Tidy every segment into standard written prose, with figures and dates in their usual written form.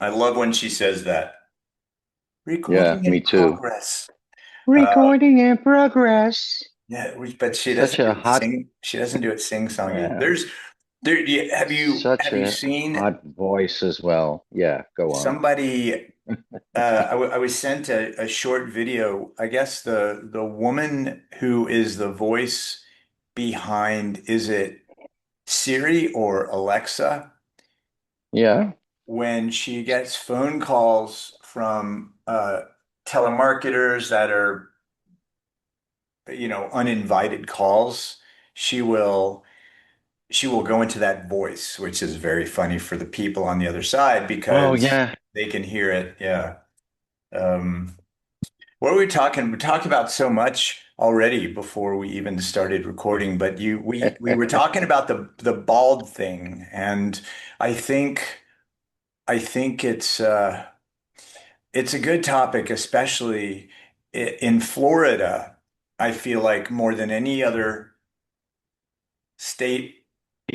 I love when she says that. Yeah, Recording in me too. progress. Uh, Recording in progress. yeah, but she Such doesn't a do it hot, sing. She doesn't do it sing-songy. yeah, Have you such have you a seen hot voice as well. Yeah, go on. somebody? I was sent a short video. I guess the woman who is the voice behind, is it Siri or Alexa? Yeah. When she gets phone calls from telemarketers that are, uninvited calls, she will she will go into that voice, which is very funny for the people on the other side Oh, because yeah. they can hear it. Yeah. Um, what were we talking? We talked about so much already before we even started recording, but we were talking about the bald thing, and I think I think it's a good topic, especially in Florida. I feel like more than any other state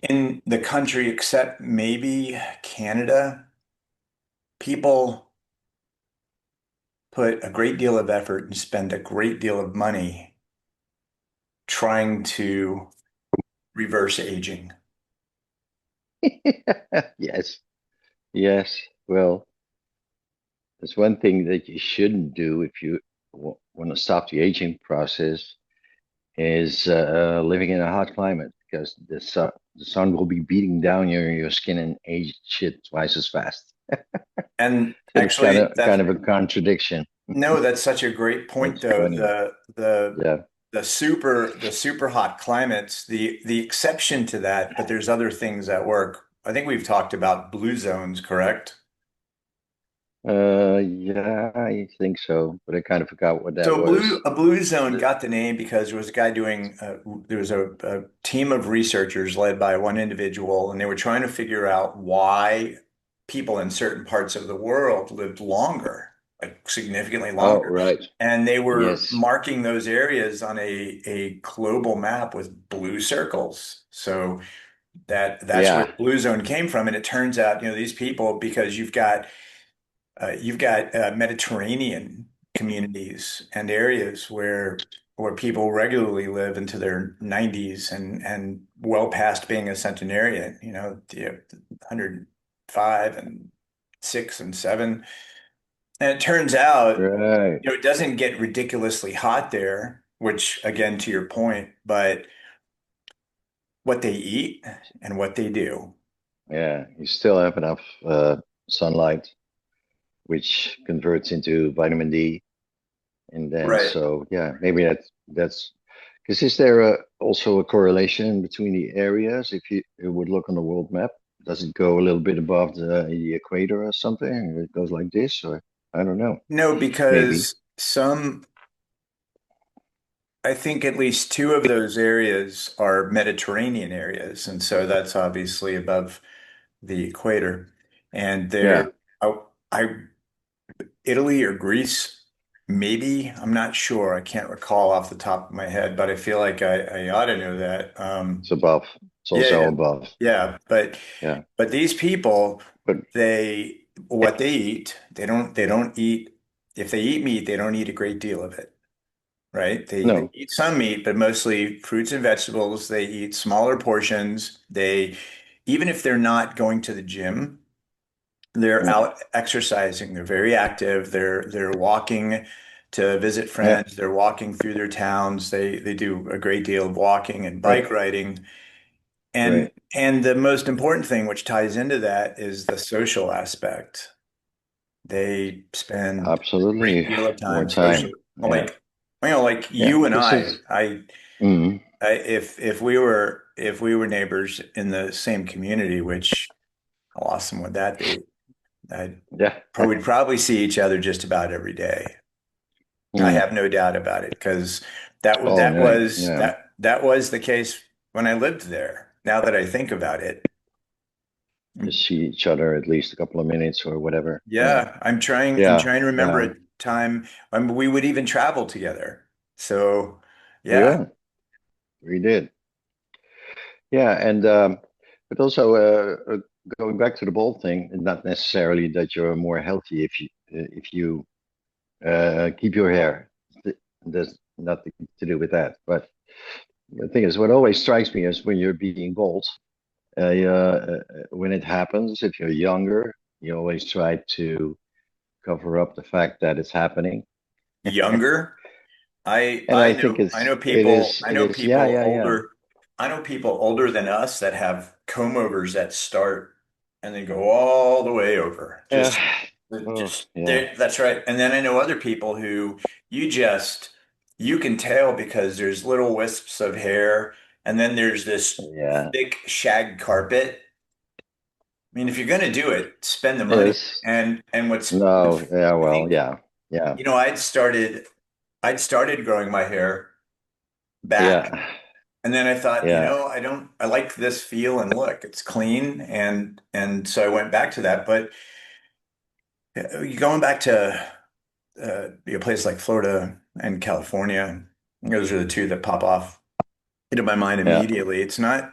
in the country, except maybe Canada, people put a great deal of effort and spend a great deal of money trying to reverse aging. Yes. Yes. Well, there's one thing that you shouldn't do if you want to stop the aging process is living in a hot climate because the sun will be beating down your skin and age shit twice as fast. And So it's kind actually, of kind of a contradiction. no, that's such a great point, That's though. funny. Yeah. The super hot climates, the exception to that, but there's other things that work. I think we've talked about blue zones, correct? Yeah, I think so, but I kind of forgot what that So was. a blue zone The- got the name because there was a guy doing there was a team of researchers led by one individual, and they were trying to figure out why people in certain parts of the world lived longer, like significantly Oh, longer. right. And they were Yes. marking those areas on a global map with blue circles. So that's where the Yeah. blue zone came from. And it turns out, these people, because you've got Mediterranean communities and areas where people regularly live into their 90s and well past being a centenarian, 105 and 6 and 7. And it turns out, Right. it doesn't get ridiculously hot there, which again, to your point, but what they eat and what they do. Yeah. You still have enough sunlight, which converts into vitamin D. And then, Right. so yeah, maybe that's because is there also a correlation between the areas? If you would look on the world map, does it go a little bit above the equator or something? It goes like this, or I don't know. No, Maybe. because I think at least two of those areas are Mediterranean areas, and so that's obviously above the equator. And Yeah. I Italy or Greece, maybe, I'm not sure. I can't recall off the top of my head, but I feel like I ought to know that. It's above. It's Yeah, also yeah, above. yeah. Yeah. But these people, But what they eat, they don't eat. If they eat meat, they don't eat a great deal of it. Right? They no. eat some meat, but mostly fruits and vegetables. They eat smaller portions. Even if they're not going to the gym, they're Yeah. out exercising. They're very active. They're walking to visit Yeah. friends. They're walking through their towns. They do a great deal of walking and Right. bike riding. And Right. and the most important thing, which ties into that, is the social aspect. They spend a great Absolutely. deal of More time social, time. Yeah. like Yeah. you and Because I. it's mm, If we were neighbors in the same community, which how awesome would that be? I yeah. would probably see each other just about every day. I Mm. have no doubt about it because that was Oh, that no. was Yeah. that was the case when I lived there. Now that I think about it, Just see each other at least a couple of minutes or whatever. Yeah. yeah, I'm Yeah. trying to remember Yeah. a time. We would even travel together. So, yeah. Yeah. We did. Yeah. And but also going back to the bald thing, not necessarily that you're more healthy if you keep your hair. There's nothing to do with that. But the thing is, what always strikes me is when you're being bald, when it happens, if you're younger, you always try to cover up the fact that it's happening. Younger? I And I I think know I it's know people I it know is yeah, people yeah, yeah. older I know people older than us that have comb overs that start and they go all the way over. Yeah. Oh, Just yeah. there, that's right. And then I know other people who you just you can tell because there's little wisps of hair and then there's this Yeah. thick shag carpet. I mean, if you're gonna do it, spend the money. Is And what's no, yeah, I well, think, yeah. Yeah. I'd started growing my hair back. Yeah. And then I thought, Yeah. I like this feel and look. It's clean and so I went back to that. But going back to a place like Florida and California, those are the two that pop off into my mind Yeah. immediately. It's not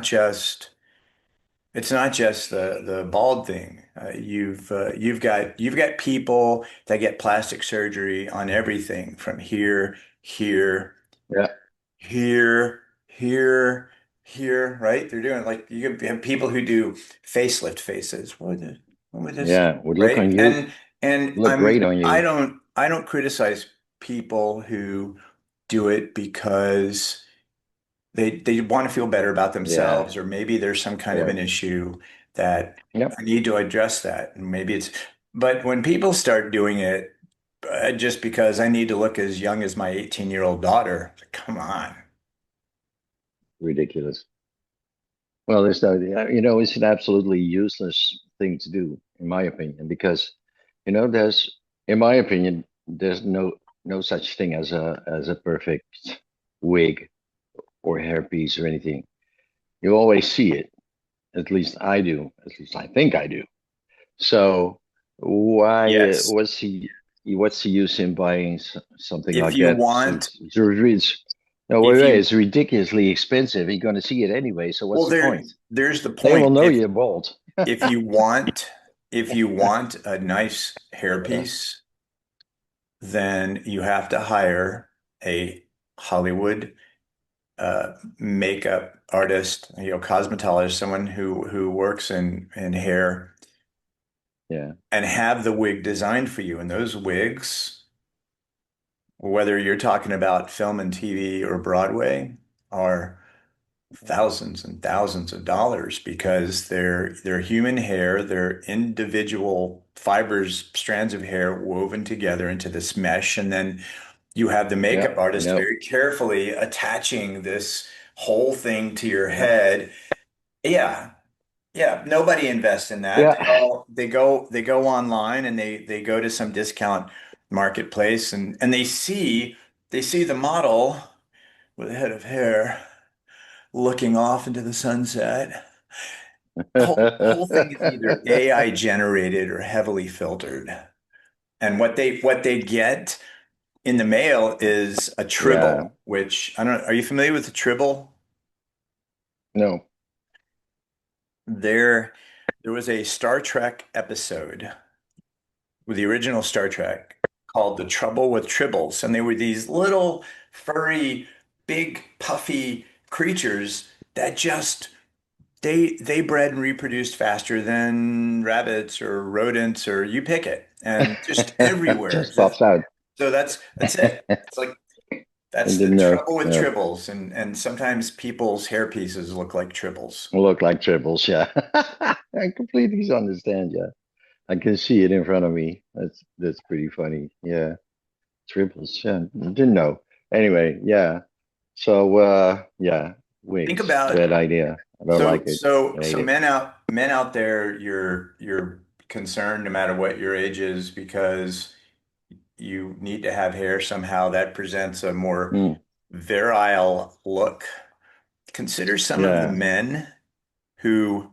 just the bald thing. You've got people that get plastic surgery on everything from here, Yeah. here, here, right? They're doing like you have people who do facelift faces. What would this, Yeah. Would look right? on you, And look great on you. I don't criticize people who do it because they want to feel better about Yeah. themselves, or maybe there's some kind of an Correct. issue that Yep. I need to address that. And but when people start doing it just because I need to look as young as my 18-year-old daughter, come on. Ridiculous. Well, there's no, it's an absolutely useless thing to do, in my opinion, because, in my opinion, there's no such thing as a perfect wig or hairpiece or anything. You always see it. At least I do. At least I think I do. So Yes. what's the use in buying something If like you that? want, No, wait, if wait, you, it's ridiculously expensive. You're going to see it anyway. So well, what's the point? there's the They will point. know you're bald. If you want, if you want a nice Yeah, hairpiece, then you have to hire a Hollywood makeup artist, cosmetologist, someone who works in hair yeah, and have the wig designed for you. And those wigs, whether you're talking about film and TV or Broadway, are thousands and thousands of dollars because they're human hair, they're individual fibers, strands of hair woven together into this mesh, and then you have the yeah. makeup I artist know. very carefully attaching this whole thing to your Yeah, head. Yeah. Yeah, nobody invests in that. yeah. They go online and they go to some discount marketplace and they see the model with a head of hair looking off into the sunset. Whole thing is either AI generated or heavily filtered. And what they get in the mail is a Yeah. tribble, which I don't, are you familiar with the tribble? No. There there was a Star Trek episode with the original Star Trek called The Trouble with Tribbles. And they were these little furry, big, puffy creatures that just they bred and reproduced faster than rabbits or rodents or you pick it and just everywhere. Just pops out. So that's it. I It's like that's the didn't know. trouble with Yeah. tribbles and sometimes people's hair pieces look like tribbles. Look like tribbles, yeah. I completely understand, yeah. I can see it in front of me. That's pretty funny. Yeah. Triples, yeah. Didn't know. Anyway, yeah. So yeah, Think wigs. about Bad idea. I don't like it. I hate so it. men out there, you're concerned no matter what your age is because you need to have hair somehow that presents a more Mm, virile look. Consider some of the yeah, men who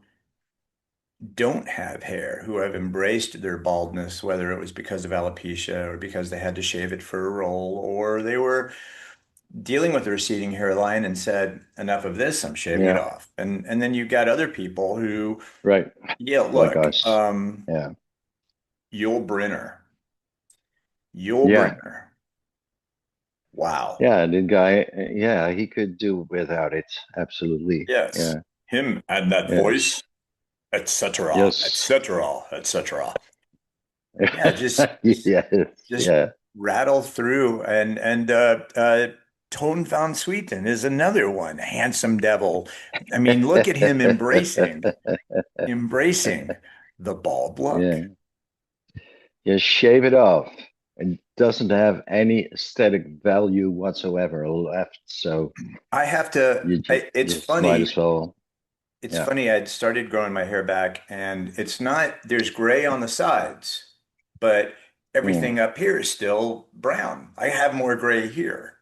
don't have hair, who have embraced their baldness, whether it was because of alopecia or because they had to shave it for a role, or they were dealing with a receding hairline and said, enough of this, I'm shaving it Yeah. off. And then you've got other people who, Right. yeah, Like look, us. Yeah. Yul Brynner, Yul Yeah. Brynner. Wow. Yeah. The guy, yeah, he could do without it. Absolutely. Yes. Yeah. Him and that Yes. voice, etc., Yes. etc., etc. Yeah, Yes. just Yeah. rattle through and Tone Van Sweeten is another one. Handsome devil. I mean, look at him embracing the bald look. Yeah. Just shave it off. It doesn't have any aesthetic value whatsoever left. So I have to, you just might as well. it's Yeah. funny, I'd started growing my hair back and it's not, there's gray on the sides, but Mm. everything up here is still brown. I have more gray here.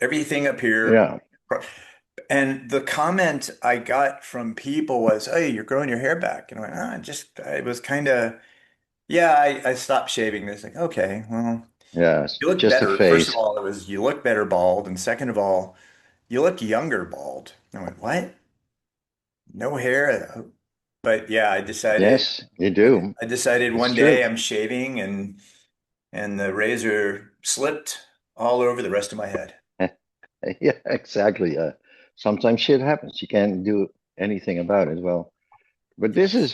Everything up here. Yeah. And the comment I got from people was, "Hey, you're growing your hair back." And I went, I was kind of, yeah, I stopped shaving this. Like, okay, well, Yeah. you look Just a better. First of phase. all, it was, you look better bald. And second of all, you look younger bald. And I went, what? No hair? But yeah, Yes, you do. I decided It's one true. day I'm shaving and the razor slipped all over the rest of my head. Yeah, exactly. Sometimes shit happens. You can't do anything about it. Well, but this is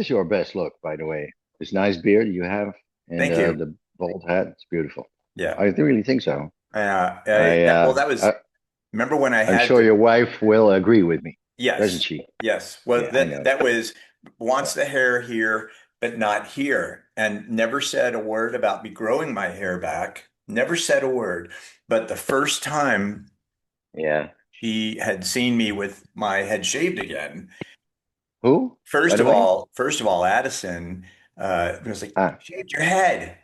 your best look, by the way. This nice beard you have and Thank you. the bald head. It's beautiful. Yeah. I really think so. That was, remember when I I'm had sure the, your wife will agree with me, doesn't yes, she? yes. Well, Yeah, I know. that was Yeah. wants the hair here, but not here, and never said a word about me growing my hair back. Never said a word. But the first time Yeah. she had seen me with my head shaved again, Who, by the way? first of all, Addison was like, "You Ah. shaved your head,"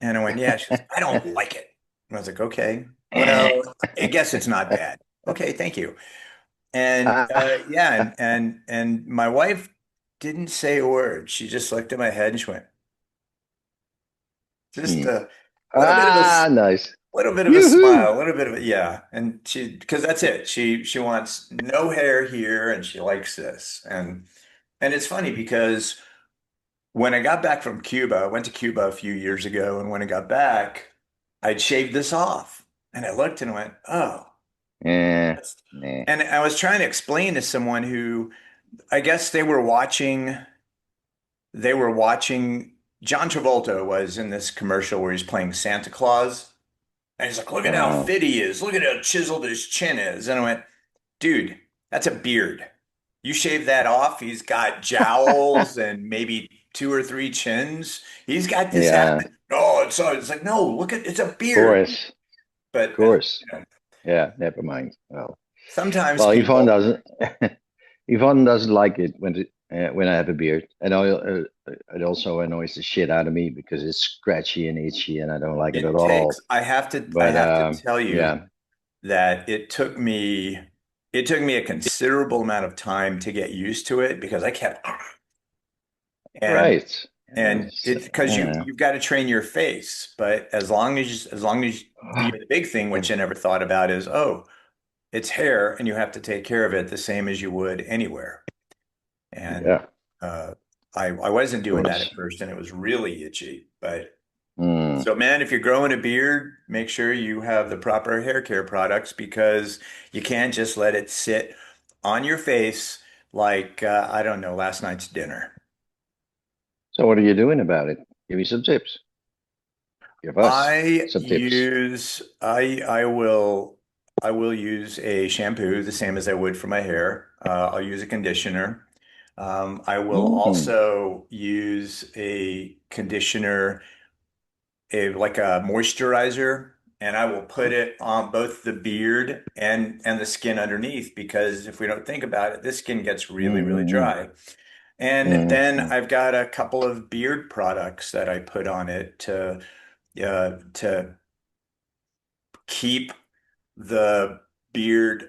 and I went, "Yeah." She goes, "I don't like it." And I was like, "Okay, well, I guess it's not bad." Okay, thank you. And Ah. yeah, and my wife didn't say a word. She just looked at my head and she went, just Hmm. a little bit of a Ah, nice. little bit of a Yoo-hoo. smile, a little bit of a yeah. And she, because that's it. She wants no hair here, and she likes this. And it's funny because when I got back from Cuba, I went to Cuba a few years ago, and when I got back, I'd shaved this off, and I looked and went, oh. Yeah. Nah. And I was trying to explain to someone who I guess they were watching John Travolta was in this commercial where he's playing Santa Claus. And he's like, look at how Oh. fit he is. Look at how chiseled his chin is. And I went, dude, that's a beard. You shave that off, he's got jowls and maybe two or three chins. He's got this Yeah. Of habit. No, it's like, no, look at it's a beard. course. Of But course. you know, Yeah. Never mind. sometimes Well, Yvonne people, doesn't. Yvonne doesn't like it when I have a beard, and it also annoys the shit out of me because it's scratchy and itchy, and I don't like it at it takes, all. I But have to tell you yeah, that it took me a considerable amount of time to get used to it because I kept and right. it's because Yeah. you've got to train your face. But as long as the big thing which I never thought about is, oh, it's hair and you have to take care of it the same as you would anywhere. And Yeah, uh I wasn't of doing that at course. first and it was really itchy. But Mm, so man, if you're growing a beard, make sure you have the proper hair care products because you can't just let it sit on your face like I don't know, last night's dinner. so what are you doing about it? Give me some tips. Give us some tips. I will use a shampoo the same as I would for my hair. I'll use a conditioner. I will Mm, also use a conditioner, like a moisturizer, and I will put it on both the beard and the skin underneath because if we don't think about it, this skin gets really, really mm, dry. And mm, then mm, I've got a couple of beard products that I put on it to keep the beard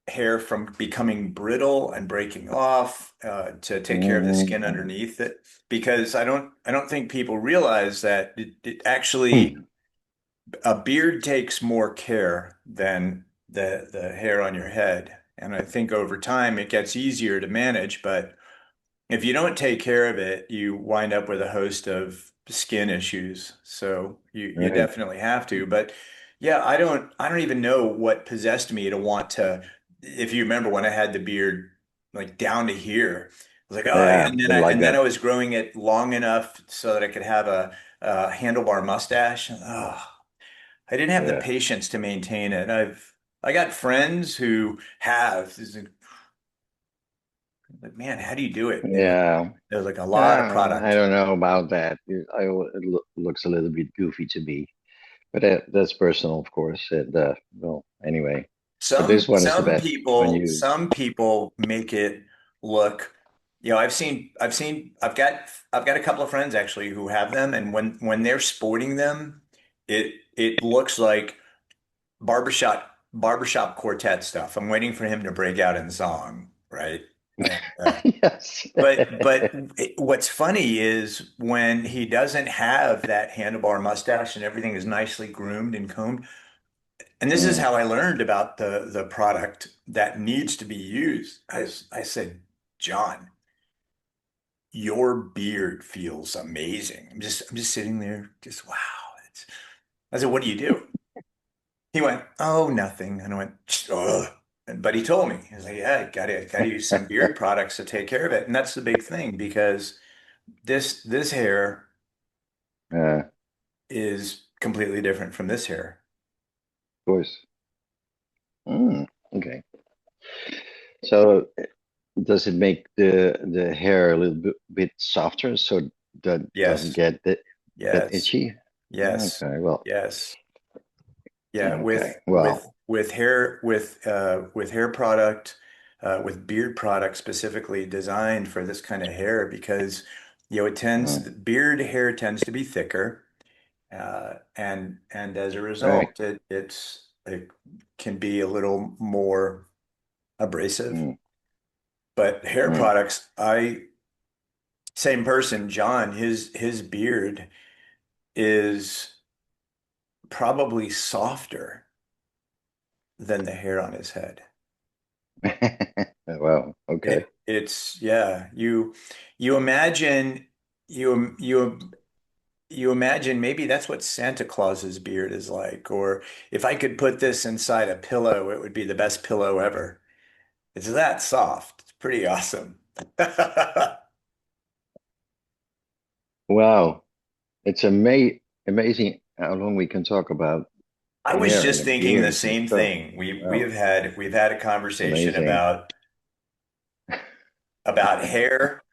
hair from becoming brittle and breaking off, to take care of the mm, skin mm, underneath it. Because I don't think people realize that it actually mm. a beard takes more care than the hair on your head. And I think over time it gets easier to manage, but if you don't take care of it, you wind up with a host of skin issues. So you Right. definitely have to. But yeah, I don't even know what possessed me to want to, if you remember when I had the beard like down to here, I was like, oh, Yeah, and then you I like and then I that. was growing it long enough so that I could have a handlebar mustache. Oh, I didn't have the Yeah. patience to maintain it. I got friends who have. This is like, man, how do you do it? Yeah. It was like a lot of I product. don't know about that. Looks a little bit goofy to me, but that's personal, of course. And well, anyway, but this Some one is the some best when people you. some people make it look, I've got a couple of friends actually who have them, and when they're sporting them, it looks like barbershop quartet stuff. I'm waiting for him to break out in song, right? And, Yes. what's funny is when he doesn't have that handlebar mustache and everything is nicely groomed and combed. And this is Mm. how I learned about the product that needs to be used. I said, John, your beard feels amazing. I'm just sitting there, just wow. I said, what do you do? He went, oh, nothing. And I went, ugh. But he told me, he was like, yeah, gotta use some beard products to take care of it. And that's the big thing because this hair Of is completely different from this hair. course. Mm. Okay. So does it make the hair a little bit softer so that doesn't Yes, get that yes, itchy? yes, Okay. Well. yes. Yeah, Okay. with Well. with hair with hair product with beard product specifically designed for this kind of hair because Mm. beard hair tends to be thicker and as a Right. result it can be a little more abrasive. Mm. But hair Mm. products, same person, John, his beard is probably softer than the hair on his head. Well, okay. It's yeah, you imagine you you you imagine maybe that's what Santa Claus's beard is like, or if I could put this inside a pillow, it would be the best pillow ever. It's that soft. It's pretty awesome. Wow. It's amazing how long we can talk about I was hair and just the thinking the beards and same stuff. thing. Wow. We've had a It's conversation amazing. about hair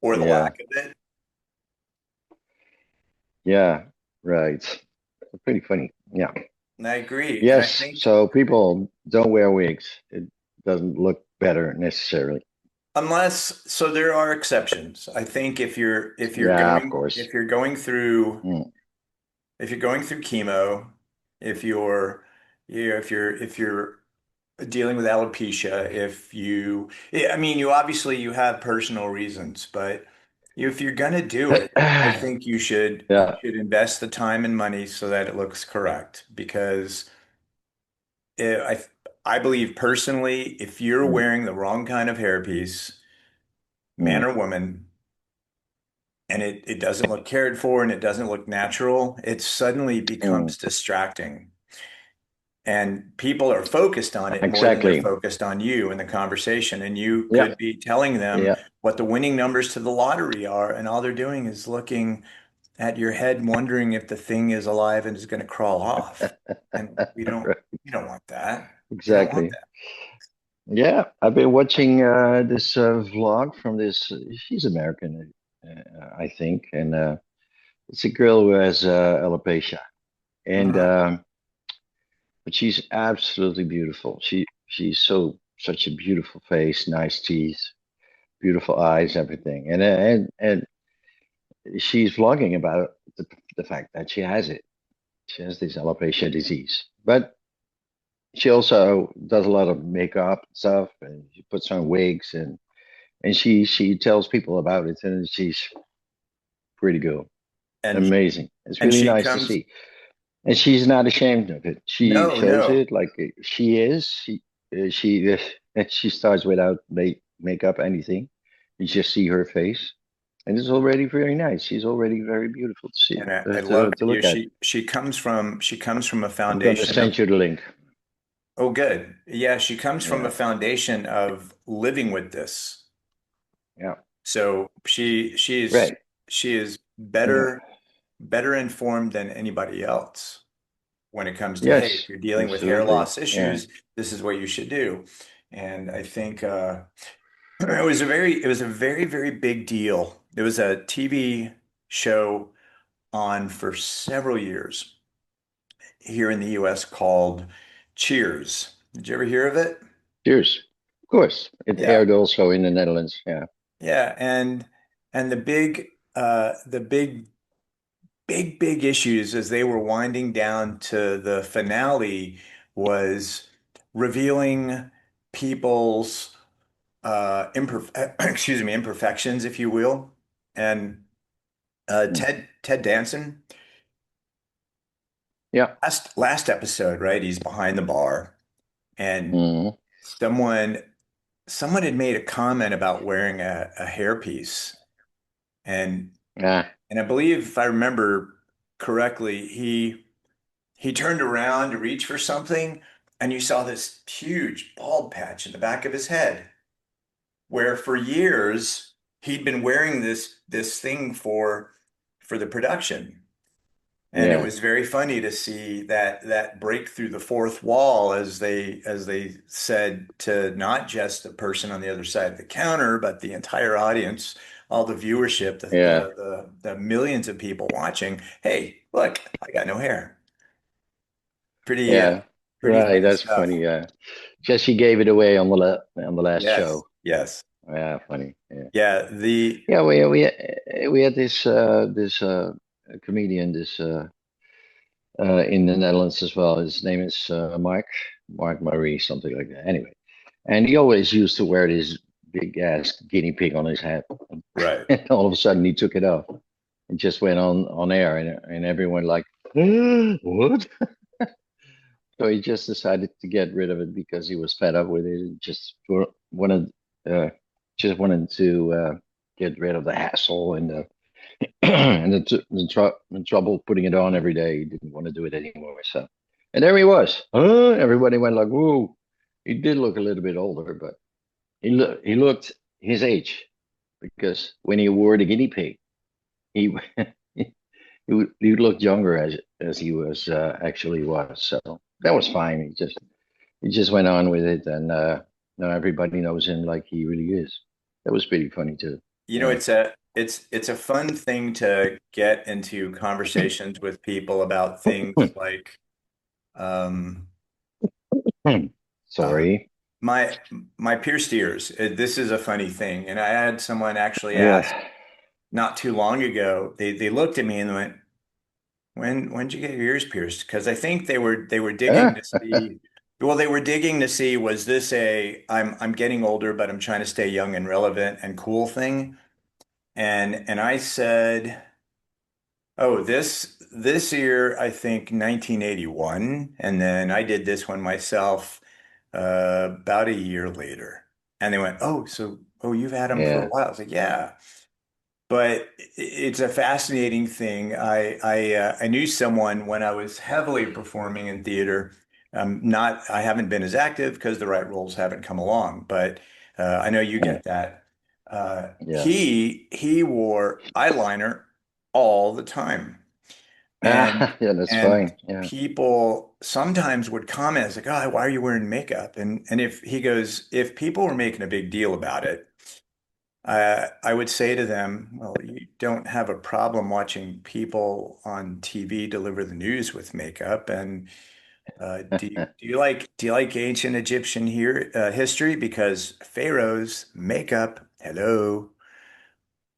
or the Yeah. lack of it. Yeah. Right. Pretty funny. Yeah. And I agree. And I Yes. think So people don't wear wigs. It doesn't look better necessarily. so there are exceptions. I think Yeah, of course. if you're going through chemo, if you're if you're dealing with alopecia, yeah, I mean, you have personal reasons, but if you're gonna do it, I think you Yeah. should invest the time and money so that it looks correct because it, I believe personally, if you're Mm. wearing the wrong kind of hairpiece, man Mm. or woman, and it doesn't look cared for and it doesn't look natural, it suddenly Mm. becomes distracting. And people are focused on it more than they're Exactly. focused on you in the conversation. And you Yeah. could be telling them Yeah. what the winning numbers to the lottery are, and all they're doing is looking at your head, wondering if the thing is alive and is going to crawl off. And Right. we don't want that. We don't want Exactly. that. Yeah, I've been watching this vlog from this. She's American, I think, and it's a girl who has alopecia, and Uh-huh. but she's absolutely beautiful. She's such a beautiful face, nice teeth, beautiful eyes, everything, and she's vlogging about the fact that she has it. She has this alopecia disease, but she also does a lot of makeup and stuff, and she puts on wigs and she tells people about it, and she's pretty cool, And amazing. It's and really she nice to comes see. And she's not ashamed of it. She No, shows no. it like she is. She starts without makeup, anything. You just see her face, and it's already very nice. She's already very beautiful to see, And I love to you. look at. She comes from a I'm gonna foundation of, send you the link. oh, good. Yeah, she comes from a Yeah, foundation of living with this. yeah, So right. she is Yeah, better informed than anybody else when it comes to, hey, if yes, you're dealing with hair absolutely. loss Yeah, issues, this is what you should do. And I think it was a very, very big deal. There was a TV show on for several years here in the US called Cheers. Did you ever hear of it? cheers. Of course, it Yeah. aired also in the Netherlands. Yeah, Yeah, and the big issues as they were winding down to the finale was revealing people's imperfections, if you will. And mm. Ted Danson, Yeah, last episode, right? He's behind the bar, and mm. someone someone had made a comment about wearing a hairpiece, and Yeah, and I believe if I remember correctly, he turned around to reach for something, and you saw this huge bald patch in the back of his head, where for years he'd been wearing this thing for the production. And it yeah, was very funny to see that break through the fourth wall, as they said, to not just the person on the other side of the counter, but the entire audience, all the viewership, yeah, the millions of people watching. Hey, look, I got no hair. Pretty yeah. pretty Right, funny that's stuff. funny. Yeah, just she gave it away on on the last Yes, show. yes. Yeah, funny. Yeah, Yeah, the yeah. We had this comedian in the Netherlands as well. His name is Mark Marie, something like that. Anyway, and he always used to wear this big ass guinea pig on his head, right. and all of a sudden he took it off and just went on air, and everyone like, what? So he just decided to get rid of it because he was fed up with it. And wanted, uh, just wanted to get rid of the hassle and and the trouble putting it on every day. He didn't want to do it anymore. So, and there he was. Everybody went like, "Whoa!" He did look a little bit older, but he looked his age because when he wore the guinea pig, he he looked younger as he was actually was. So that was fine. He just went on with it, and now everybody knows him like he really is. That was pretty funny too. You know, Yeah. it's a fun thing to get into conversations with people about things like um Hmm. uh Sorry. my my pierced ears. This is a funny thing. And I had someone actually ask Yeah. not too long ago. They looked at me and went, when'd you get your ears pierced? Because I think they were digging Ah, to see, well, they were digging to see, was this a I'm getting older, but I'm trying to stay young and relevant and cool thing? And I said, oh, this year, I think 1981, and then I did this one myself about a year later. And they went, oh, so you've had them for a yeah. while. I was like, yeah. But it's a fascinating thing. I knew someone when I was heavily performing in theater. Not I haven't been as active because the right roles haven't come along, but I know you Hmm. get that. Yeah. He wore eyeliner all the time, and Ah, yeah, that's and fine. Yeah. people sometimes would comment, it's like, "Oh, why are you wearing makeup?" And if he goes, if people were making a big deal about it. I would say to them, well, you don't have a problem watching people on TV deliver the news with makeup. And do you like ancient Egyptian history? Because pharaohs makeup, hello.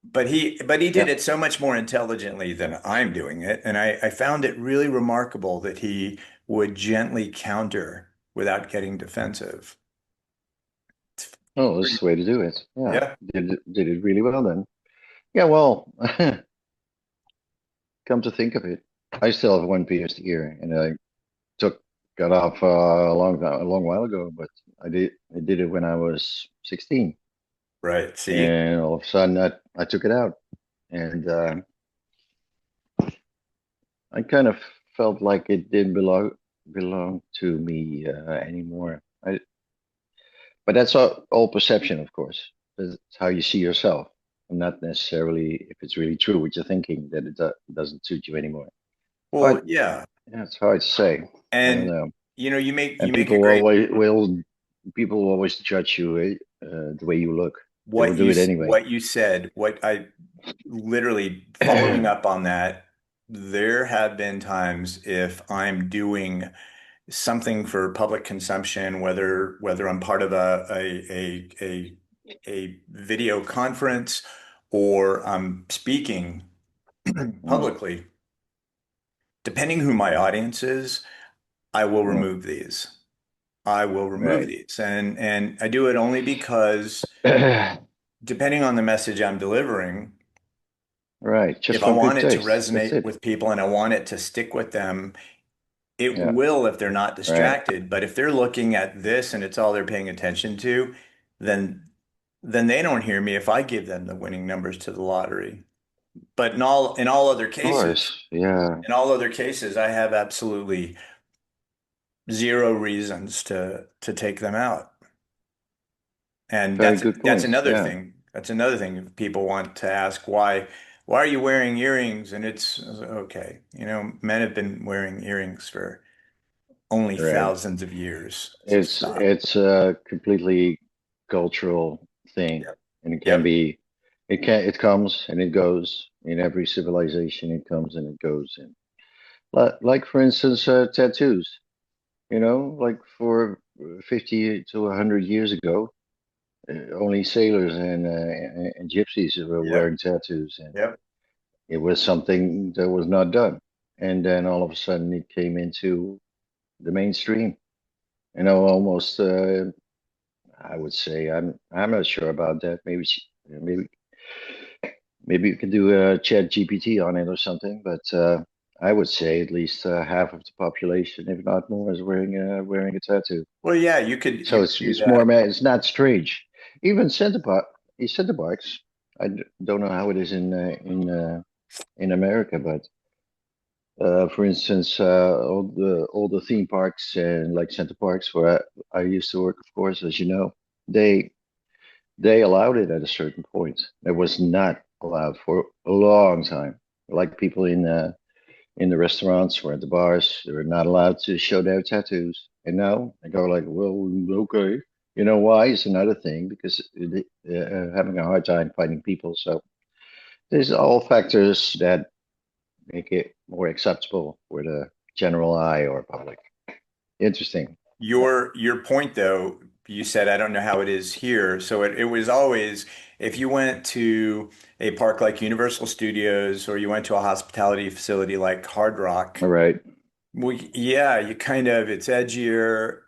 But he did Yeah. it so much more intelligently than I'm doing it. And I found it really remarkable that he would gently counter without getting defensive. It's Oh, that's pretty, the way to do it. Yeah. yeah. Did it really well then. Yeah, well, come to think of it. I still have one pierced ear, and I took got off a long while ago, but I did it when I was 16, Right. See? and all of a sudden I took it out, and I kind of felt like it didn't belong to me anymore. But that's all perception, of course. That's how you see yourself, and not necessarily if it's really true what you're thinking that doesn't suit you anymore. Well, Hard, yeah. yeah, it's hard to say. I don't And know. you And make a great people will always judge you the way you look. They will do it anyway. what you said, what I literally following up on that, there have been times if I'm doing something for public consumption, whether I'm part of a video conference or I'm speaking Mm, publicly, depending who my audience is, I will mm, remove these. I will remove right. these. And I do it only because depending on the message I'm delivering, Right. Just if I for want good it to taste. That's resonate it. with people and I want it to stick with them, it Yeah. will if they're not Right. distracted. But if they're looking at this and it's all they're paying attention to, then they don't hear me if I give them the winning numbers to the lottery. But Of course. Yeah. in all other cases, I have absolutely zero reasons to take them out. And Very good that's point. another Yeah. thing. That's another thing people want to ask why are you wearing earrings? And it's okay. Men have been wearing earrings for only Right. thousands of years. So stop. It's a completely cultural thing, Yep. and Yep. it comes and it goes in every civilization. It comes and it goes in. Like for instance, tattoos. You know, like for 50 to 100 years ago, only sailors and gypsies were Yep. wearing tattoos, and Yep. it was something that was not done. And then all of a sudden, it came into the mainstream. You know, almost. I would say I'm not sure about that. Maybe you can do a chat GPT on it or something. But I would say at least half of the population, if not more, is wearing a tattoo. Well, yeah, So you could do it's more that. it's not strange. Even center parks. Don't know how it is in America, but for instance, all the theme parks and like center parks where I used to work, of course, as you know, they they allowed it at a certain point. It was not allowed for a long time. Like people in the restaurants or at the bars, they were not allowed to show their tattoos. And now I go like, well, okay. You know why? It's another thing because having a hard time finding people. So there's all factors that make it more acceptable for the general eye or public. Interesting. Yeah. Your point though, you said I don't know how it is here. So it was always if you went to a park like Universal Studios or you went to a hospitality facility like Hard Rock. All right. Well, yeah, you kind of it's edgier,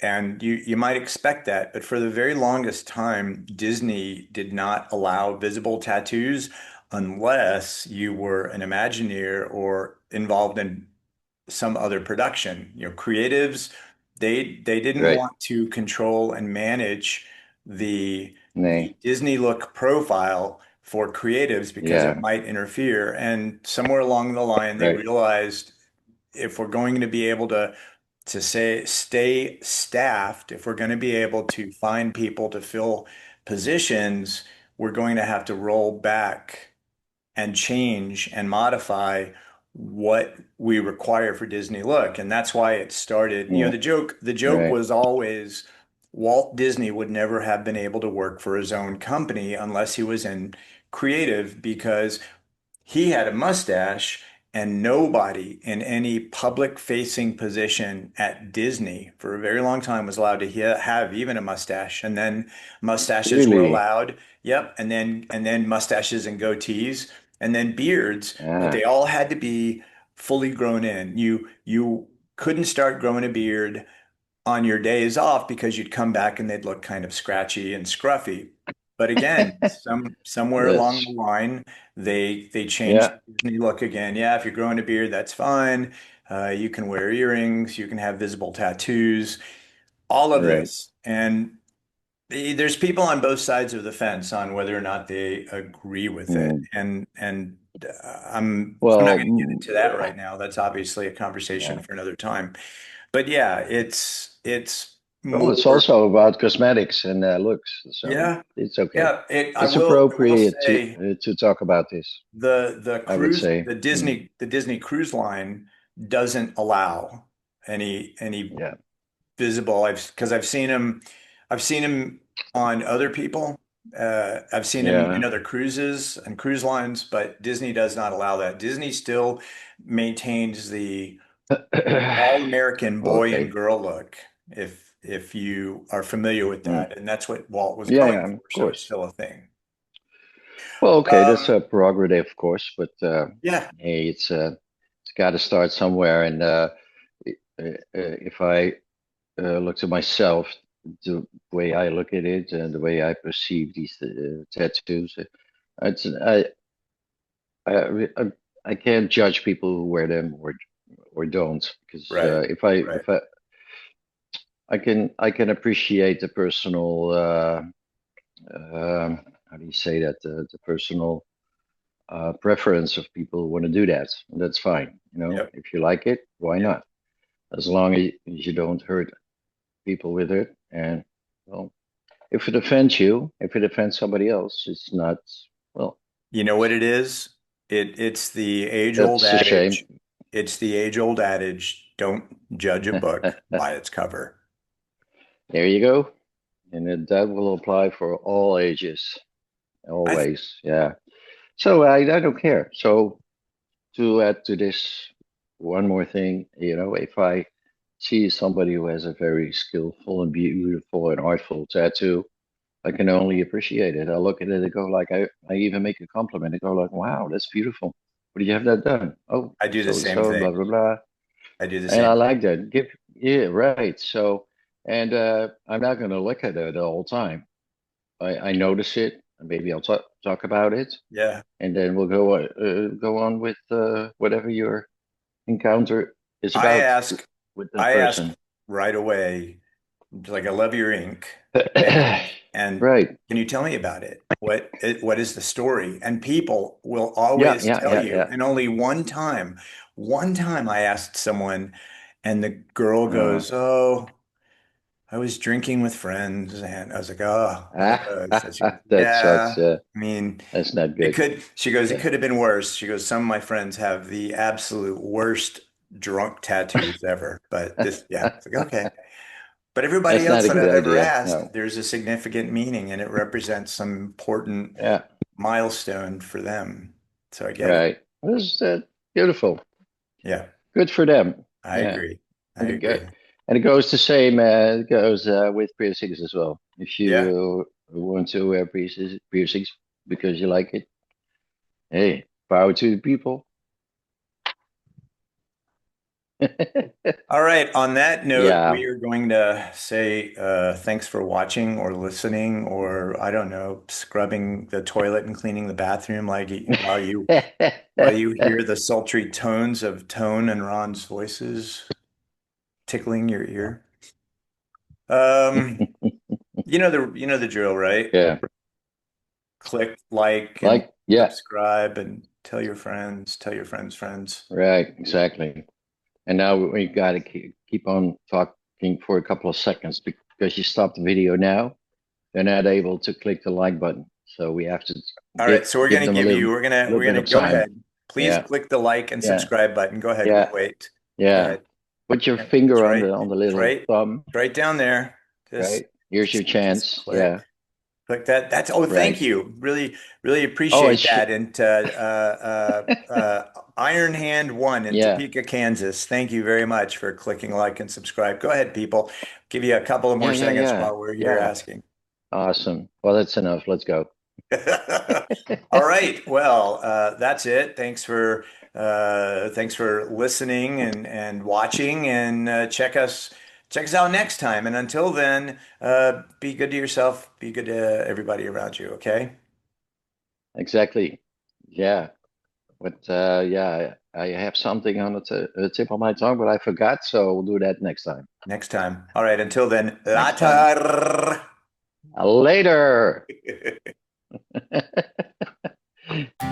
and you might expect that, but for the very longest time, Disney did not allow visible tattoos unless you were an Imagineer or involved in some other production. Creatives, they didn't Right. want to control and manage the Nay. Disney look profile for creatives because it Yeah. might interfere. And somewhere along the line, they Right. realized if we're going to be able to say stay staffed, if we're going to be able to find people to fill positions, we're going to have to roll back and change and modify what we require for Disney look. And that's why it started, Yeah. the joke Right. was always Walt Disney would never have been able to work for his own company unless he was in creative because he had a mustache, and nobody in any public facing position at Disney for a very long time was allowed to have even a mustache. And then mustaches were Really? allowed. Yep. And then mustaches and goatees and then beards, but they Ah, all had to be fully grown in. You couldn't start growing a beard on your days off because you'd come back and they'd look kind of scratchy and scruffy. But again, somewhere along the That's line, they changed yeah, the Disney look again. Yeah, if you're growing a beard, that's fine. You can wear earrings, you can have visible tattoos, all of right. this. And there's people on both sides of the fence on whether or not they agree with it. Mm. I'm not Well, going to get into that right now. That's obviously a conversation yeah. for another time. But yeah, it's Well, it's more, also about cosmetics and looks, so yeah, it's okay. yeah. It's I will appropriate say to talk about this, the I would cruise, say. Mm. The Disney cruise line doesn't allow any Yeah, visible. I've seen him on other people. I've seen him in yeah. other cruises and cruise lines, but Disney does not allow that. Disney still maintains the all-American boy and Okay. girl look, if you are familiar with Mm. that, and that's what Walt was Yeah, going yeah, of for. So it's course. still a thing. Well, okay, that's Um, a prerogative, of course, but yeah, hey, it's got to start somewhere. And if I look to myself, the way I look at it and the way I perceive these tattoos, it's I, I I can't judge people who wear them or don't because right, right. I can appreciate the personal how do you say that the personal preference of people who want to do that. And that's fine. You know, Yep, if you like it, why yep. not? As long as you don't hurt people with it. And well, if it offends somebody else, it's not, well, You know what it is? It's the age-old that's a shame. adage. It's the age-old adage, don't judge a book by its cover. There you go. And that will apply for all ages, I th always. Yeah. So I don't care. So to add to this, one more thing, you know, if I see somebody who has a very skillful and beautiful and artful tattoo, I can only appreciate it. I look at it and go like, I even make a compliment. I go like, wow, that's beautiful. Where did you have that done? Oh, I do the so and same so, blah thing. blah blah. I do the And same I thing. like that. Yeah, right. So, and I'm not going to look at it the whole time. I notice it, and maybe I'll talk about it, Yeah. and then we'll go on with whatever your encounter is I about ask with that I ask person. right away, like I love your ink, and Right. can you tell me about it? What is the story? And people will Yeah, always yeah, tell yeah, you. yeah. And only one time I asked someone, and the girl Uh, goes, "Oh, I was drinking with friends," and I was like, "Oh, one of those." And she goes, that sucks. "Yeah." I mean, That's not good. she goes, it Yeah. could have been worse. She goes, some of my friends have the absolute worst drunk tattoos ever. But this, yeah, it's like, okay. But everybody That's else not a that good I've ever idea. asked, No. there's a significant meaning and it represents some important Yeah. milestone for them. So I get it. Right. This beautiful. Yeah, Good for them. I Yeah. agree. I And agree. it goes the same. It goes with piercings as well. If Yeah. you want to wear piercings because you like it, hey, power to the people. All right. On that note, we Yeah. are going to say thanks for watching or listening, or I don't know, scrubbing the toilet and cleaning the bathroom like while you hear the sultry tones of Tone and Ron's voices tickling your ear. Um, you know the drill, right? Yeah. Click like and Like, yeah. subscribe and tell your friends' friends. Right. Exactly. And now we got to keep on talking for a couple of seconds because you stop the video now. They're not able to click the like button. So we have to All right, so give them a we're little bit gonna of go time. ahead. Please Yeah. click the like and Yeah. subscribe button. Go ahead, we'll Yeah. wait. Go Yeah. ahead. Put your Yeah, finger on the it's little thumb, right down there. Just, right? Here's your just chance. click. Yeah. Click that. That's, oh, thank Right. you. Really Oh, appreciate it's that. And Iron Hand One in yeah. Topeka, Kansas. Thank you very much for clicking like and subscribe. Go ahead, people. Give you a couple of more Yeah, yeah, seconds yeah. while we're here Yeah. asking. Awesome. Well, that's enough. Let's go. All right. Well, that's it. Thanks for listening and watching, and check us out next time. And until then, be good to yourself, be good to everybody around you, okay? Exactly. Yeah. But yeah, I have something on the tip of my tongue, but I forgot, so we'll do that next time. Next time. All right, until then, Next time. later. Later.